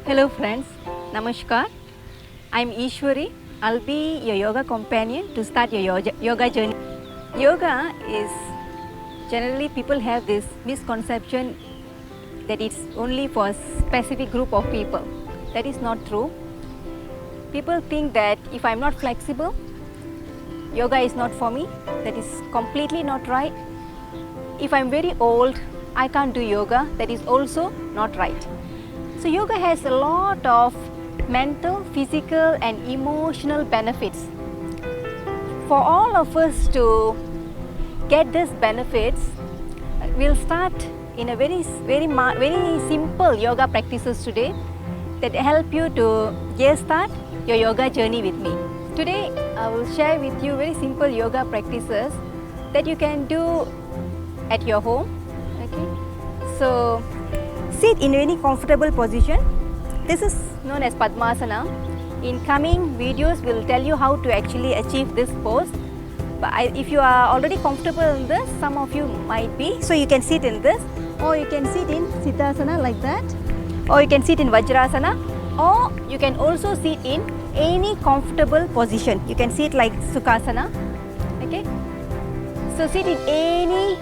Hello friends, Namaskar. I'm Ishwari. I'll be your yoga companion to start your yoga journey. Yoga is generally people have this misconception that it's only for a specific group of people. That is not true. People think that if I'm not flexible, yoga is not for me. That is completely not right. If I'm very old, I can't do yoga. That is also not right. So yoga has a lot of mental, physical and emotional benefits. For all of us to get these benefits, we'll start in a very simple yoga practices today that help you to start your yoga journey with me. Today I will share with you very simple yoga practices that you can do at your home. Okay, so sit in any comfortable position. This is known as Padmasana. In coming videos, we'll tell you how to actually achieve this pose. But if you are already comfortable in this, some of you might be. So you can sit in this, or you can sit in Siddhasana like that, or you can sit in Vajrasana, or you can also sit in any comfortable position. You can sit like Sukhasana. Okay. So sit in any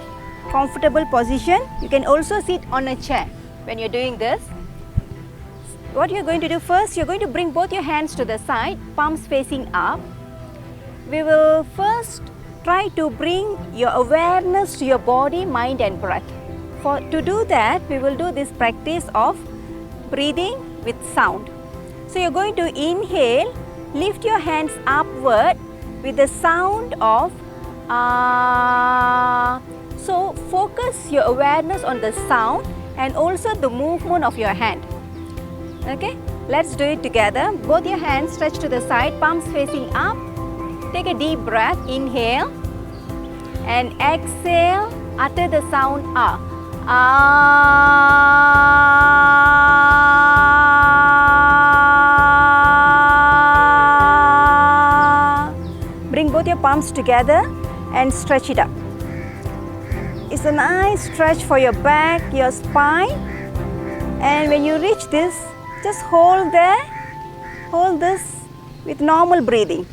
comfortable position. You can also sit on a chair. When you're doing this, what you're going to do first, you're going to bring both your hands to the side, palms facing up. We will first try to bring your awareness to your body, mind and breath. To do that, we will do this practice of breathing with sound. So you're going to inhale, lift your hands upward with the sound of So focus your awareness on the sound and also the movement of your hand. Okay, let's do it together. Both your hands stretch to the side, palms facing up. Take a deep breath, inhale and exhale, utter the sound ah. Bring both your palms together and stretch it up. It's a nice stretch for your back, your spine, and when you reach this, just hold there, hold this with normal breathing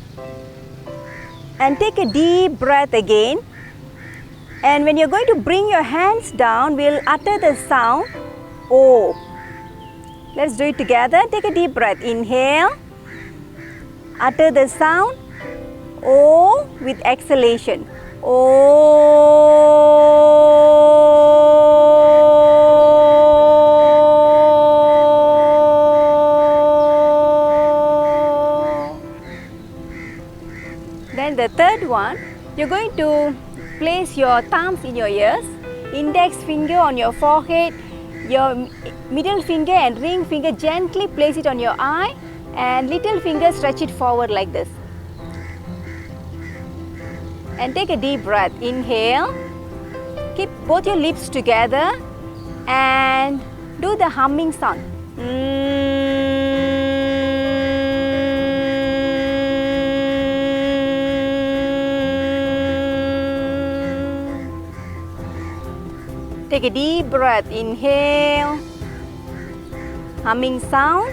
and take a deep breath again. And when you're going to bring your hands down, we'll utter the sound O. Let's do it together. Take a deep breath, inhale, utter the sound O with exhalation. Then the third one, you're going to place your thumbs in your ears, index finger on your forehead, your middle finger and ring finger gently place it on your eye, and little finger stretch it forward like this. And take a deep breath, inhale, keep both your lips together and do the humming sound. Take a deep breath, inhale, humming sound.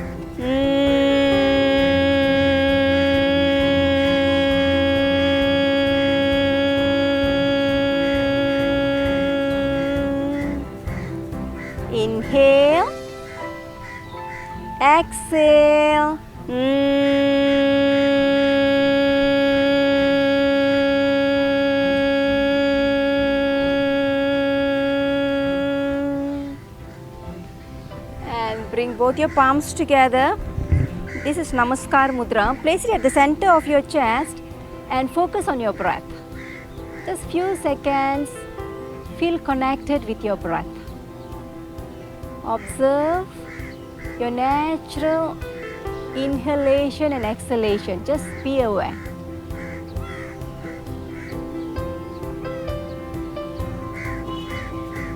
Inhale, exhale. And bring both your palms together. This is Namaskar Mudra. Place it at the center of your chest and focus on your breath. Just few seconds. feel connected with your breath. Observe your natural inhalation and exhalation. Just be aware.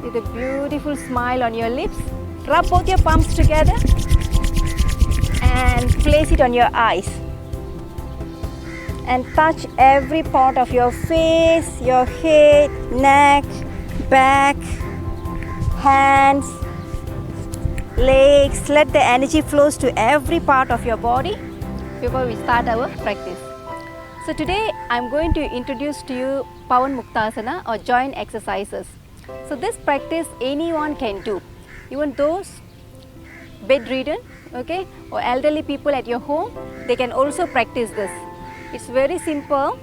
With a beautiful smile on your lips, rub both your palms together and place it on your eyes. And touch every part of your face, your head, neck, back, hands, legs. Let the energy flows to every part of your body before we start our practice. So today I'm going to introduce to you Pawan Muktasana or joint exercises. So this practice anyone can do, even those bedridden, okay, or elderly people at your home, they can also practice this. It's very simple.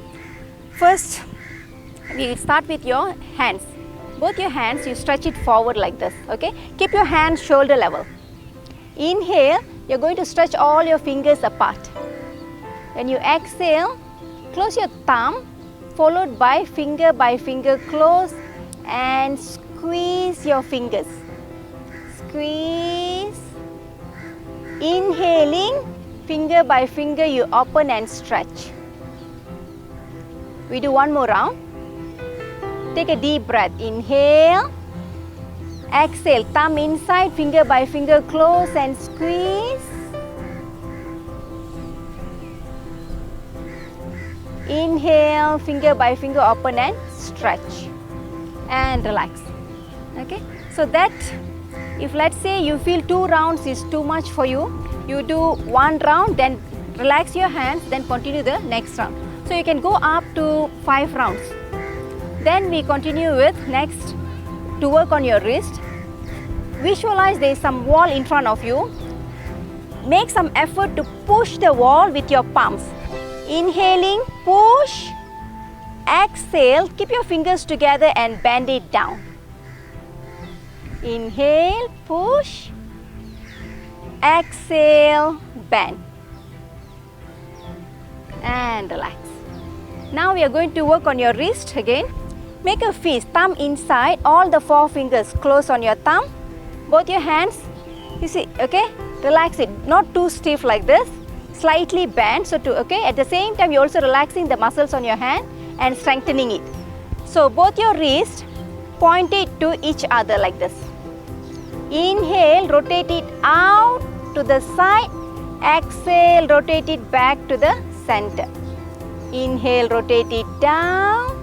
First, we start with your hands. Both your hands, you stretch it forward like this, okay? Keep your hands shoulder level. Inhale, you're going to stretch all your fingers apart. When you exhale, close your thumb, followed by finger close, and squeeze your fingers. Squeeze. Inhaling, finger by finger you open and stretch. We do one more round. Take a deep breath. Inhale. Exhale. Thumb inside, finger by finger close and squeeze. Inhale, finger by finger open and stretch. And relax. Okay. So that, if let's say you feel 2 rounds is too much for you, you do 1 round, then relax your hands, then continue the next round. So you can go up to 5 rounds. Then we continue with next, to work on your wrist. Visualize there is some wall in front of you. Make some effort to push the wall with your palms. Inhaling, push. Exhale, keep your fingers together and bend it down. Inhale, push. Exhale, bend. And relax. Now we are going to work on your wrist again. Make a fist, thumb inside, all the 4 fingers close on your thumb. Both your hands, you see, okay? Relax it, not too stiff like this. Slightly bend, so to, okay? At the same time, you're also relaxing the muscles on your hand and strengthening it. So both your wrists, point it to each other like this. Inhale, rotate it out to the side. Exhale, rotate it back to the center. Inhale, rotate it down.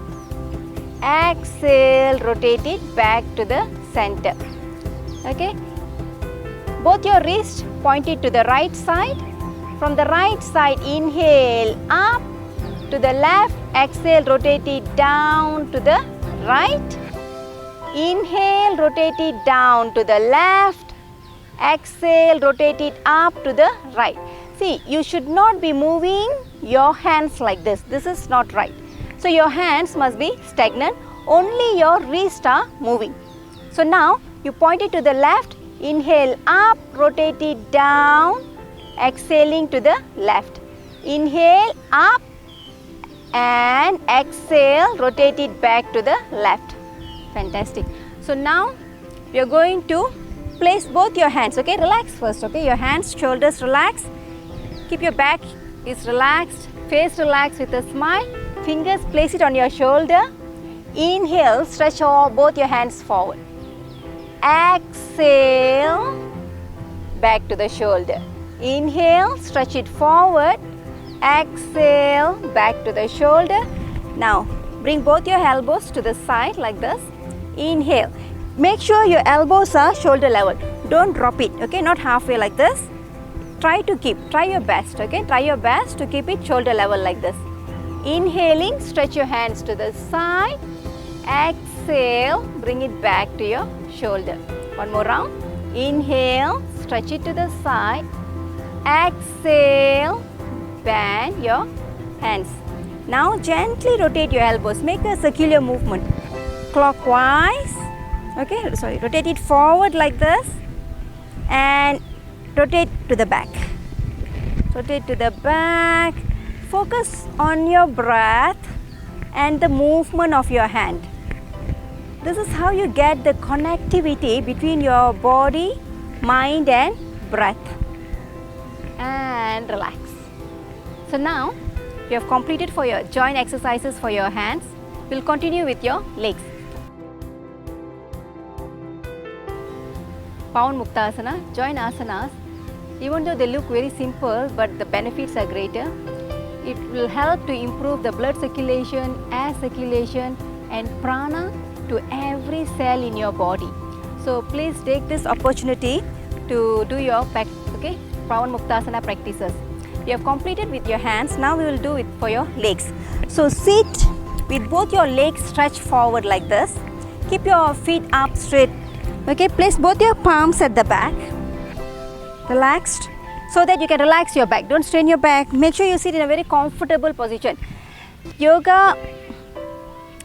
Exhale, rotate it back to the center. Okay? Both your wrists pointed to the right side. From the right side, inhale up to the left. Exhale, rotate it down to the right. Inhale, rotate it down to the left. Exhale, rotate it up to the right. See, you should not be moving your hands like this. This is not right. So your hands must be stagnant. Only your wrists are moving. So now you point it to the left. Inhale up, rotate it down. Exhaling to the left. Inhale up and exhale, rotate it back to the left. Fantastic. So now we are going to place both your hands, okay? Relax first, okay? Your hands, shoulders relax. Keep your back is relaxed, face relaxed with a smile. Fingers, place it on your shoulder. Inhale, stretch all, both your hands forward. Exhale, back to the shoulder. Inhale, stretch it forward. Exhale, back to the shoulder. Now, bring both your elbows to the side like this. Inhale. Make sure your elbows are shoulder level. Don't drop it, okay? Not halfway like this. Try your best, okay? Try your best to keep it shoulder level like this. Inhaling, stretch your hands to the side. Exhale, bring it back to your shoulder. One more round. Inhale, stretch it to the side. Exhale, bend your hands. Now gently rotate your elbows. Make a circular movement. Clockwise. Okay, sorry, rotate it forward like this. And rotate to the back. Rotate to the back. Focus on your breath and the movement of your hand. This is how you get the connectivity between your body, mind and breath. And relax. So now you have completed for your joint exercises for your hands. We'll continue with your legs. Pawan Muktasana, joint asanas, even though they look very simple, but the benefits are greater. It will help to improve the blood circulation, air circulation and prana to every cell in your body. So please take this opportunity to do your Pawan Muktasana practices. You have completed with your hands, now we will do it for your legs. So sit with both your legs stretched forward like this. Keep your feet up straight. Okay, place both your palms at the back. Relaxed, so that you can relax your back. Don't strain your back. Make sure you sit in a very comfortable position. Yoga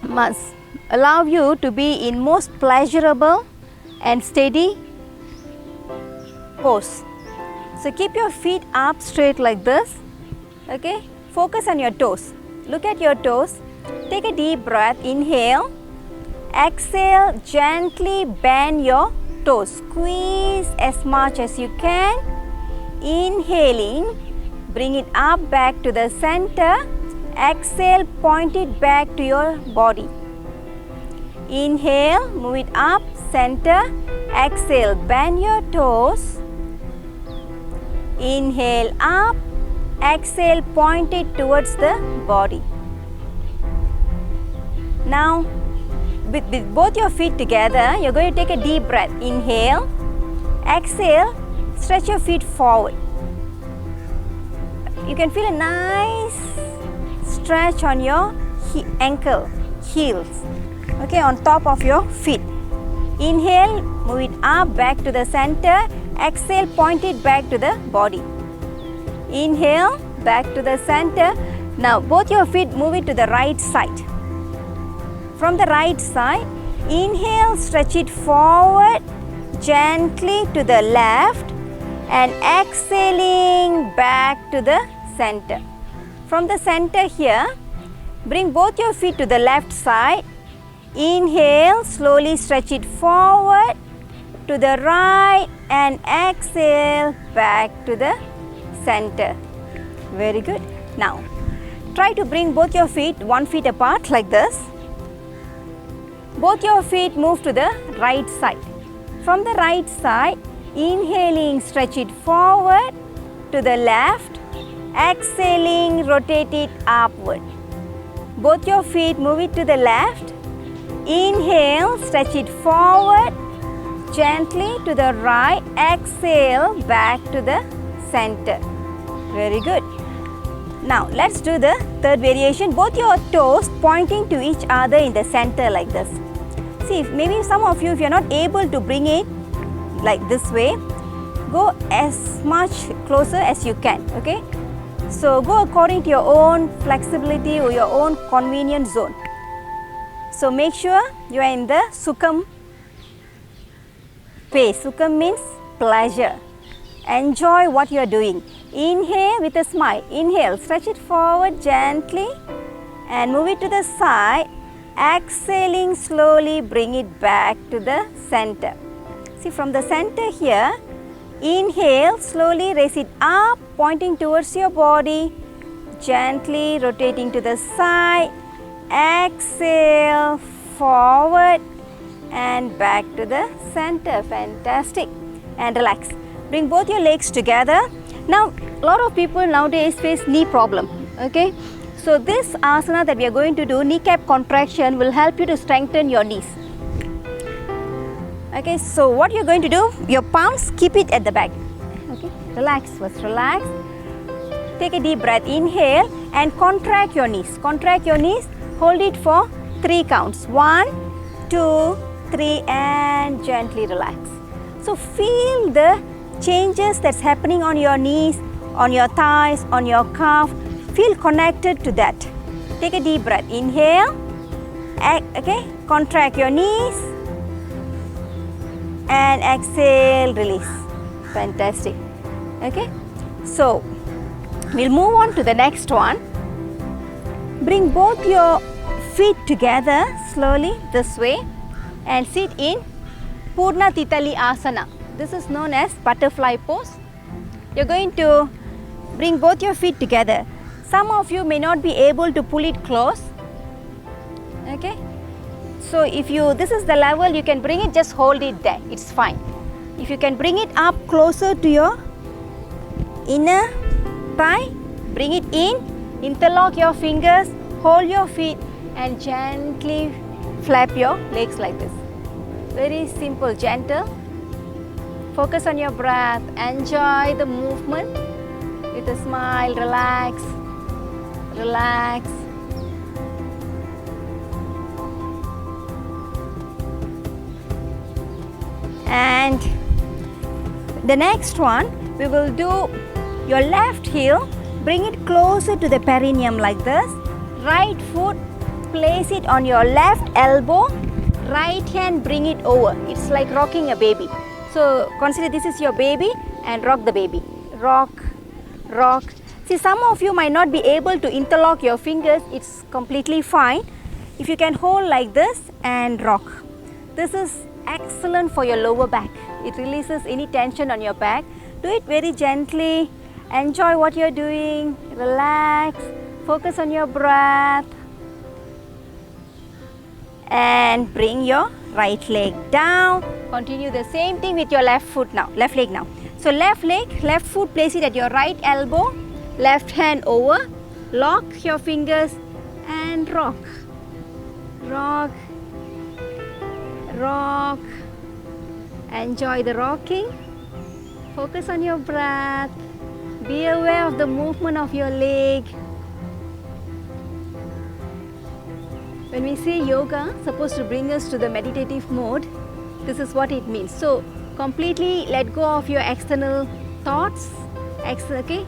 must allow you to be in most pleasurable and steady pose. So keep your feet up straight like this. Okay, focus on your toes. Look at your toes. Take a deep breath. Inhale. Exhale, gently bend your toes. Squeeze as much as you can. Inhaling, bring it up back to the center. Exhale, point it back to your body. Inhale, move it up, center. Exhale, bend your toes. Inhale up. Exhale, point it towards the body. Now, with both your feet together, you're going to take a deep breath. Inhale, exhale, stretch your feet forward. You can feel a nice stretch on your ankle, heels, okay, on top of your feet. Inhale, move it up, back to the center. Exhale, point it back to the body. Inhale, back to the center. Now, both your feet move it to the right side. From the right side, inhale, stretch it forward, gently to the left and exhaling back to the center. From the center here, bring both your feet to the left side. Inhale, slowly stretch it forward to the right and exhale back to the center. Very good. Now, try to bring both your feet 1 foot apart like this. Both your feet move to the right side. From the right side, inhaling, stretch it forward to the left. Exhaling, rotate it upward. Both your feet move it to the left. Inhale, stretch it forward, gently to the right. Exhale, back to the center. Very good. Now, let's do the third variation. Both your toes pointing to each other in the center like this. See, maybe some of you, if you're not able to bring it like this way, go as much closer as you can, okay? So, go according to your own flexibility or your own convenient zone. So, make sure you are in the Sukham pace. Sukham means pleasure. Enjoy what you are doing. Inhale with a smile. Inhale, stretch it forward gently and move it to the side. Exhaling, slowly bring it back to the center. See, from the center here, inhale, slowly raise it up, pointing towards your body, gently rotating to the side. Exhale, forward and back to the center. Fantastic. And relax. Bring both your legs together. Now, a lot of people nowadays face knee problem, okay? So, this asana that we are going to do, kneecap contraction, will help you to strengthen your knees. Okay, so what you're going to do, your palms, keep it at the back. Okay, relax first, relax. Take a deep breath, inhale and contract your knees. Contract your knees, hold it for 3 counts. 1, 2, 3 and gently relax. So, feel the changes that's happening on your knees, on your thighs, on your calf. Feel connected to that. Take a deep breath. Inhale. Okay. Contract your knees. And exhale, release. Fantastic. Okay. So, we'll move on to the next one. Bring both your feet together slowly this way. and sit in Purna Titali Asana. This is known as butterfly pose. You're going to bring both your feet together. Some of you may not be able to pull it close. Okay? So if this is the level, you can bring it, just hold it there. It's fine. If you can bring it up closer to your inner thigh, bring it in, interlock your fingers, hold your feet and gently flap your legs like this. Very simple, gentle. Focus on your breath, enjoy the movement with a smile, relax, relax. And the next one, we will do your left heel, bring it closer to the perineum like this. Right foot, place it on your left elbow. Right hand, bring it over. It's like rocking a baby. So consider this is your baby and rock the baby. Rock, rock. See, some of you might not be able to interlock your fingers. It's completely fine. If you can hold like this and rock. This is excellent for your lower back. It releases any tension on your back. Do it very gently. Enjoy what you're doing. Relax. Focus on your breath. And bring your right leg down. Continue the same thing with your left foot now, left leg now. So left leg, left foot, place it at your right elbow, left hand over, lock your fingers and rock. Rock, rock. Enjoy the rocking. Focus on your breath. Be aware of the movement of your leg. When we say yoga, supposed to bring us to the meditative mode, this is what it means. So completely let go of your external thoughts, okay?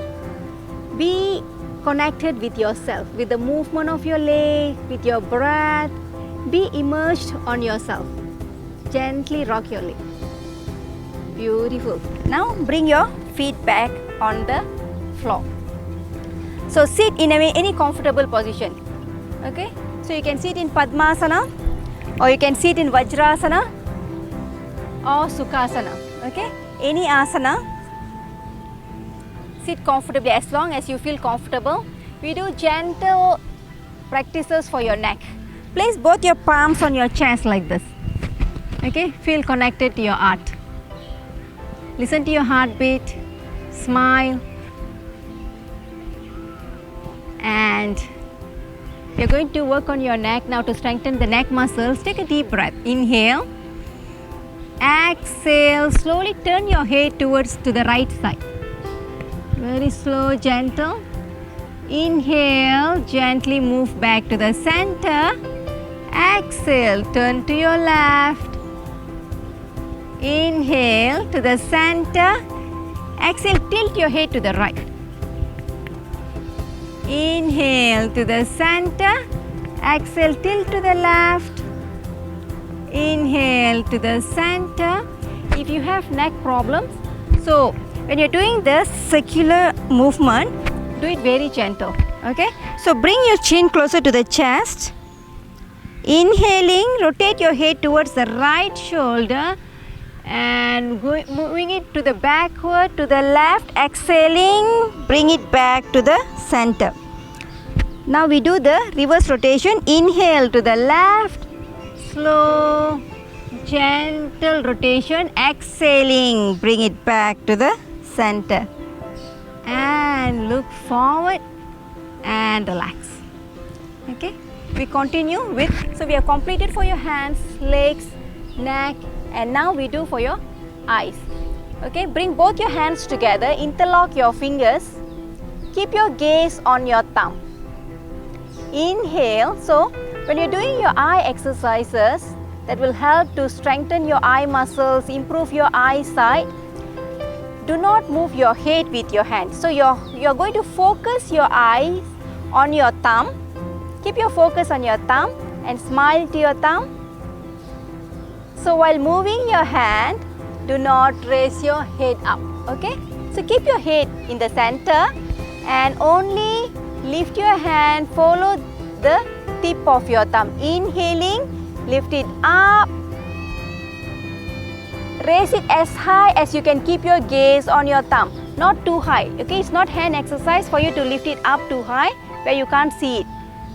Be connected with yourself, with the movement of your leg, with your breath. Be immersed on yourself. Gently rock your leg. Beautiful. Now bring your feet back on the floor. So sit in any comfortable position. Okay? So you can sit in Padmasana, or you can sit in Vajrasana or Sukhasana. Okay? Any asana. Sit comfortably as long as you feel comfortable. We do gentle practices for your neck. Place both your palms on your chest like this. Okay? Feel connected to your heart. Listen to your heartbeat. Smile. And you're going to work on your neck now to strengthen the neck muscles. Take a deep breath. Inhale. Exhale. Slowly turn your head towards to the right side. Very slow, gentle. Inhale. Gently move back to the center. Exhale. Turn to your left. Inhale to the center. Exhale. Tilt your head to the right. Inhale to the center. Exhale, tilt to the left. Inhale to the center. If you have neck problems, so when you're doing this circular movement, do it very gentle. Okay? So bring your chin closer to the chest. Inhaling, rotate your head towards the right shoulder and moving it to the backward, to the left. Exhaling, bring it back to the center. Now we do the reverse rotation. Inhale to the left, slow, gentle rotation. Exhaling, bring it back to the center. And look forward and relax. Okay? We continue with, so we have completed for your hands, legs, neck, and now we do for your eyes. Okay, bring both your hands together, interlock your fingers, keep your gaze on your thumb. Inhale. So when you're doing your eye exercises, that will help to strengthen your eye muscles, improve your eyesight. Do not move your head with your hands. So you're going to focus your eyes on your thumb. Keep your focus on your thumb and smile to your thumb. So while moving your hand, do not raise your head up. Okay? So keep your head in the center and only lift your hand, follow the tip of your thumb. Inhaling, lift it up, Raise it as high as you can. Keep your gaze on your thumb, not too high. Okay, it's not hand exercise for you to lift it up too high where you can't see it.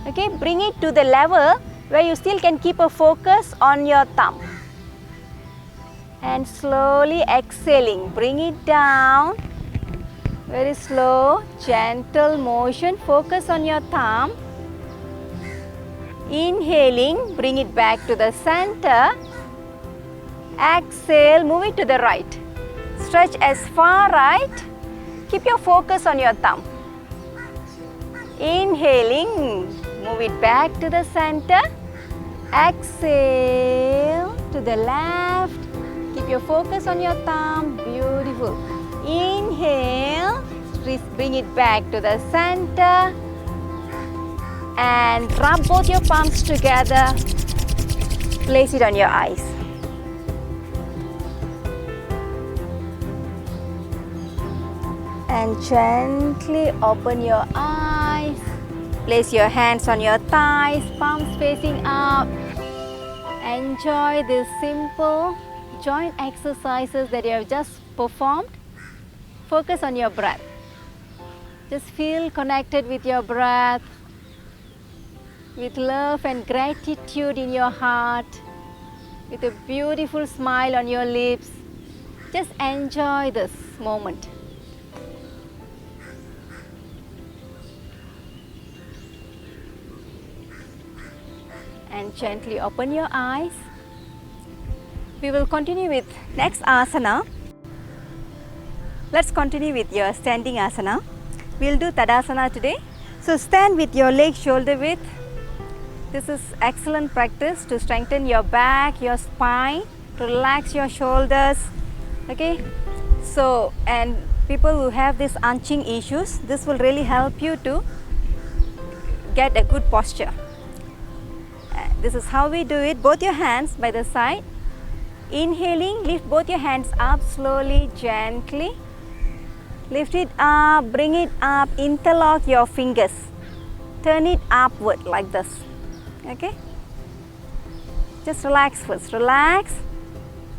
Okay, bring it to the level where you still can keep a focus on your thumb. And slowly exhaling, bring it down. Very slow, gentle motion. Focus on your thumb. Inhaling, bring it back to the center. Exhale, move it to the right. Stretch as far right. Keep your focus on your thumb. Inhaling, move it back to the center. Exhale to the left. Keep your focus on your thumb. Beautiful. Inhale, bring it back to the center. And rub both your palms together. Place it on your eyes. And gently open your eyes. Place your hands on your thighs, palms facing up. Enjoy these simple joint exercises that you have just performed. Focus on your breath. Just feel connected with your breath, with love and gratitude in your heart, with a beautiful smile on your lips. Just enjoy this moment. And gently open your eyes. We will continue with next asana. Let's continue with your standing asana. We'll do Tadasana today. So stand with your legs shoulder width. This is excellent practice to strengthen your back, your spine, to relax your shoulders. Okay. So, and people who have these hunching issues, this will really help you to get a good posture. This is how we do it. Both your hands by the side. Inhaling, lift both your hands up slowly, gently. Lift it up, bring it up, interlock your fingers. Turn it upward like this. Okay? Just relax first. Relax.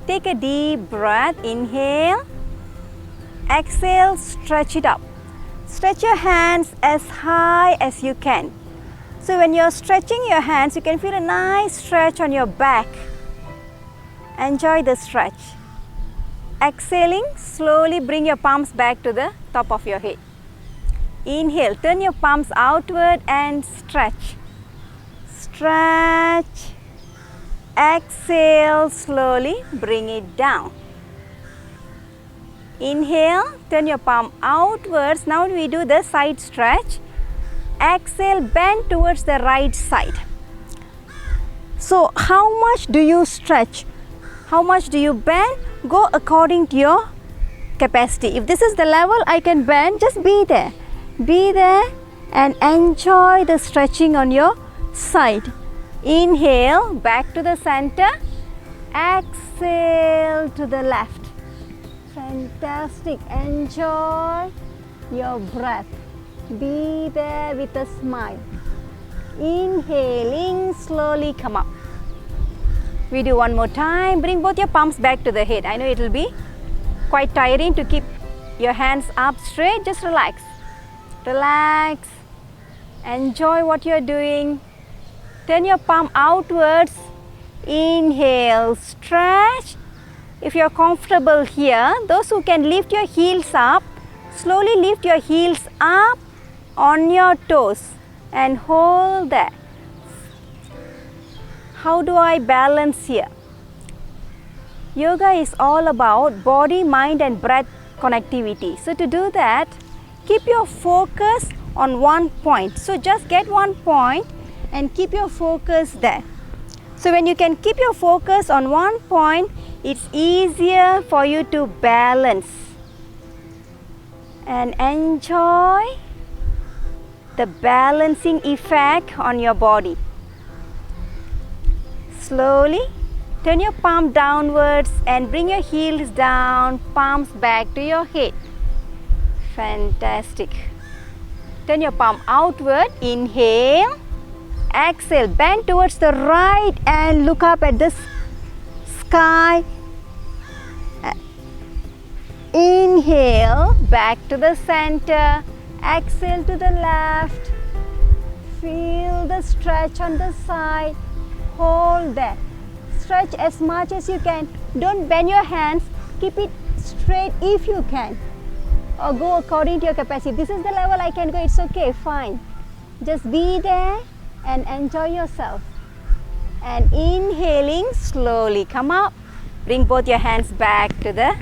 Take a deep breath. Inhale. Exhale, stretch it up. Stretch your hands as high as you can. So when you're stretching your hands, you can feel a nice stretch on your back. Enjoy the stretch. Exhaling, slowly bring your palms back to the top of your head. Inhale, turn your palms outward and stretch. Stretch. Exhale, slowly bring it down. Inhale, turn your palm outwards. Now we do the side stretch. Exhale, bend towards the right side. So how much do you stretch? How much do you bend? Go according to your capacity. If this is the level I can bend, just be there. Be there and enjoy the stretching on your side. Inhale, back to the center. Exhale to the left. Fantastic. Enjoy your breath. Be there with a smile. Inhaling, slowly come up. We do one more time. Bring both your palms back to the head. I know it will be quite tiring to keep your hands up straight. Just relax. Relax. Enjoy what you're doing. Turn your palm outwards. Inhale, stretch. If you're comfortable here, those who can lift your heels up, slowly lift your heels up on your toes and hold there. How do I balance here? Yoga is all about body, mind and breath connectivity. So to do that, keep your focus on one point. So just get one point and keep your focus there. So when you can keep your focus on one point, it's easier for you to balance and enjoy the balancing effect on your body. Slowly turn your palm downwards and bring your heels down, palms back to your head. Fantastic. Turn your palm outward. Inhale. Exhale. Bend towards the right and look up at the sky. Inhale, back to the center. Exhale to the left. Feel the stretch on the side. Hold there. Stretch as much as you can. Don't bend your hands. Keep it straight if you can. Or go according to your capacity. This is the level I can go. It's okay, fine. Just be there and enjoy yourself. And inhaling slowly. Come up. Bring both your hands back to the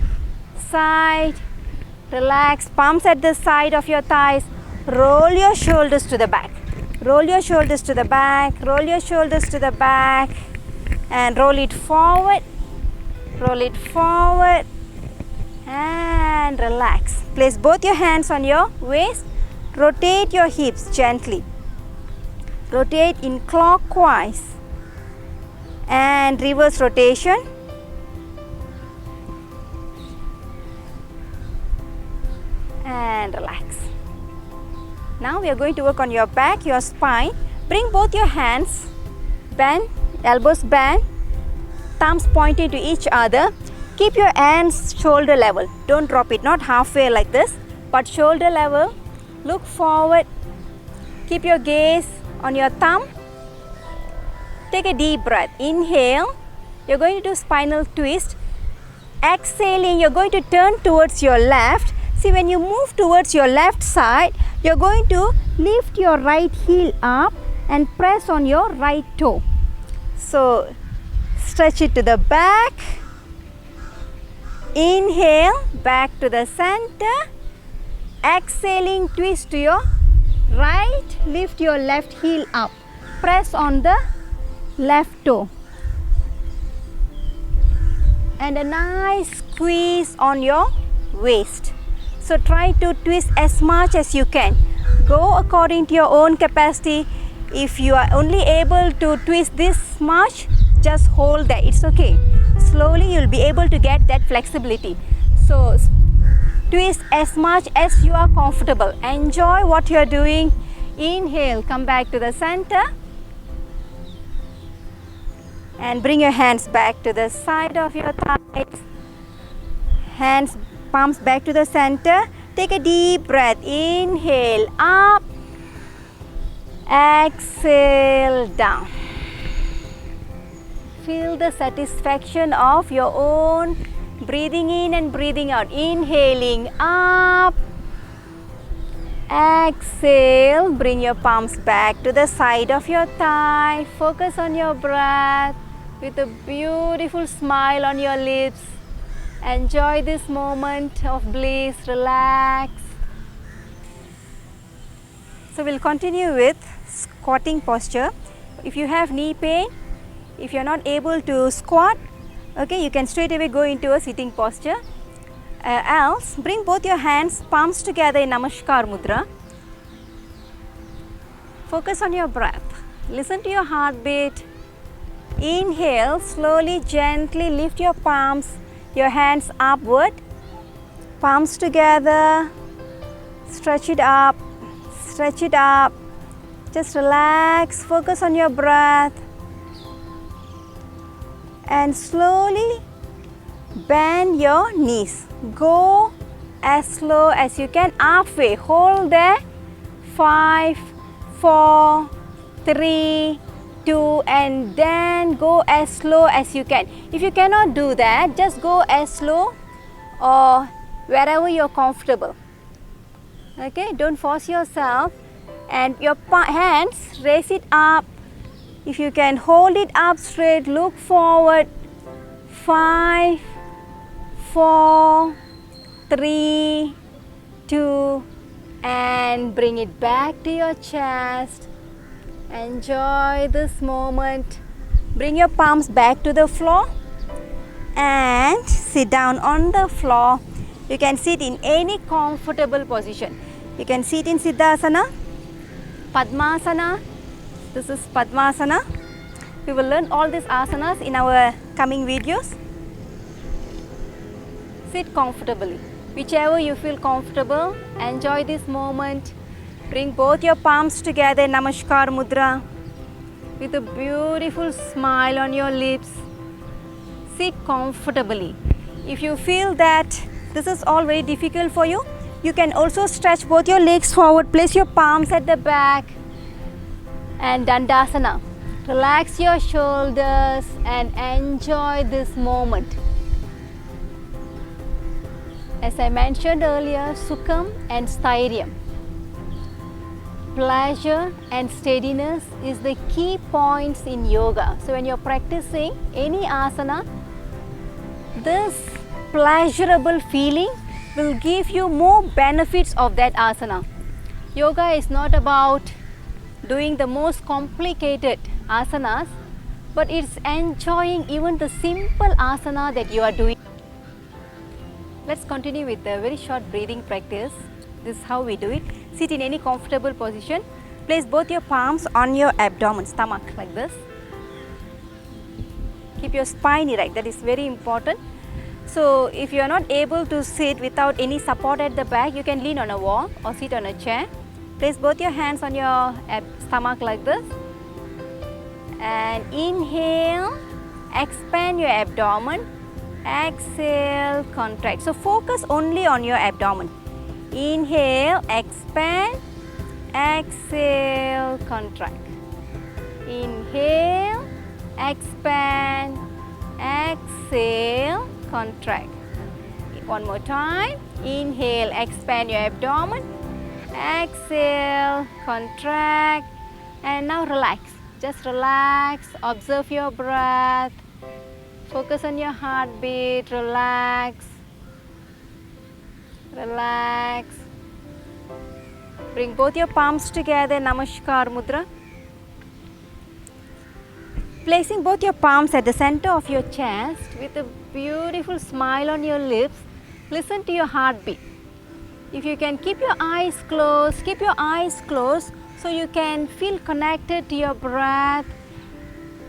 side. Relax. Palms at the side of your thighs. Roll your shoulders to the back. Roll your shoulders to the back. Roll your shoulders to the back. And roll it forward. Roll it forward. And relax. Place both your hands on your waist. Rotate your hips gently. Rotate in clockwise. And reverse rotation. And relax. Now we are going to work on your back, your spine. Bring both your hands. Bend, elbows bend. Thumbs pointed to each other. Keep your hands shoulder level. Don't drop it, not halfway like this, but shoulder level. Look forward. Keep your gaze on your thumb. Take a deep breath. Inhale. You're going to do spinal twist. Exhaling, you're going to turn towards your left. See, when you move towards your left side, you're going to lift your right heel up and press on your right toe. So, stretch it to the back. Inhale, back to the center. Exhaling, twist to your right. Lift your left heel up. Press on the left toe. And a nice squeeze on your waist. So try to twist as much as you can. Go according to your own capacity. If you are only able to twist this much, just hold that. It's okay. Slowly you'll be able to get that flexibility. So twist as much as you are comfortable. Enjoy what you're doing. Inhale, come back to the center. And bring your hands back to the side of your thighs. Hands, palms back to the center. Take a deep breath. Inhale, up. Exhale, down. Feel the satisfaction of your own breathing in and breathing out. Inhaling, up. Exhale, bring your palms back to the side of your thigh. Focus on your breath with a beautiful smile on your lips. Enjoy this moment of bliss. Relax. So we'll continue with squatting posture. If you have knee pain, if you're not able to squat, okay, you can straight away go into a sitting posture. Else, bring both your hands, palms together in Namaskar Mudra. Focus on your breath. Listen to your heartbeat. Inhale, slowly, gently lift your palms, your hands upward. Palms together. Stretch it up. Stretch it up. Just relax. Focus on your breath. And slowly bend your knees. Go as slow as you can. Halfway. Hold there. 5, 4, 3, 2, and then go as slow as you can. If you cannot do that, just go as slow or wherever you're comfortable. Okay, don't force yourself. And your hands, raise it up. If you can hold it up straight, look forward. 5, 4, 3, 2, and bring it back to your chest. Enjoy this moment. Bring your palms back to the floor and sit down on the floor. You can sit in any comfortable position. You can sit in Siddhasana, Padmasana. This is Padmasana. We will learn all these asanas in our coming videos. Sit comfortably. Whichever you feel comfortable, enjoy this moment. Bring both your palms together, Namaskar Mudra, with a beautiful smile on your lips. Sit comfortably. If you feel that this is all very difficult for you, you can also stretch both your legs forward, place your palms at the back and Dandasana. Relax your shoulders and enjoy this moment. As I mentioned earlier, Sukham and Stairyam. Pleasure and steadiness is the key points in yoga. So when you're practicing any asana, this pleasurable feeling will give you more benefits of that asana. Yoga is not about doing the most complicated asanas, but it's enjoying even the simple asana that you are doing. Let's continue with a very short breathing practice. This is how we do it. Sit in any comfortable position. Place both your palms on your abdomen, stomach, like this. Keep your spine erect, that is very important. So if you are not able to sit without any support at the back, you can lean on a wall or sit on a chair. Place both your hands on your stomach like this. And inhale, expand your abdomen. Exhale, contract. So focus only on your abdomen. Inhale, expand. Exhale, contract. Inhale, expand. Exhale, contract. One more time. Inhale, expand your abdomen. Exhale, contract. And now relax. Just relax. Observe your breath. Focus on your heartbeat. Relax. Relax. Bring both your palms together. Namaskar Mudra. Placing both your palms at the center of your chest with a beautiful smile on your lips. Listen to your heartbeat. If you can keep your eyes closed, keep your eyes closed so you can feel connected to your breath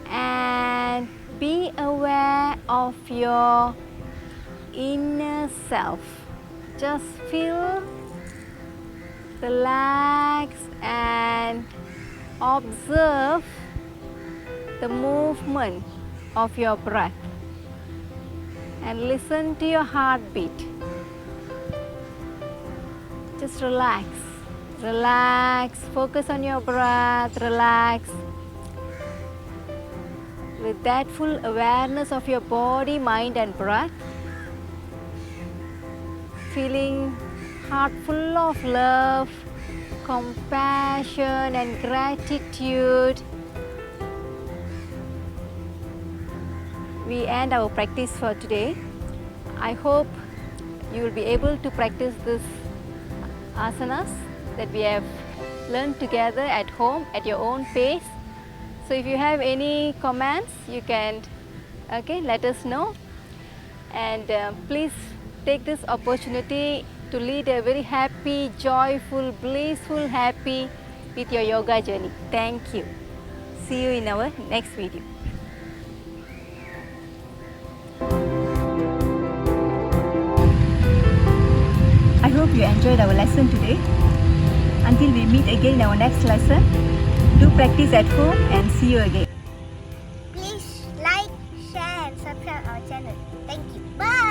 and be aware of your inner self. Just feel relaxed and observe the movement of your breath and listen to your heartbeat. Just relax, relax, focus on your breath, relax. With that full awareness of your body, mind and breath, feeling heart full of love, compassion and gratitude, we end our practice for today. I hope you will be able to practice this asanas that we have learned together at home at your own pace. So if you have any comments, you can let us know, and please take this opportunity to lead a very happy, joyful, blissful, happy with your yoga journey. Thank you. See you in our next video. I hope you enjoyed our lesson today. Until we meet again in our next lesson, do practice at home and see you again. Please like, share and subscribe our channel. Thank you. Bye.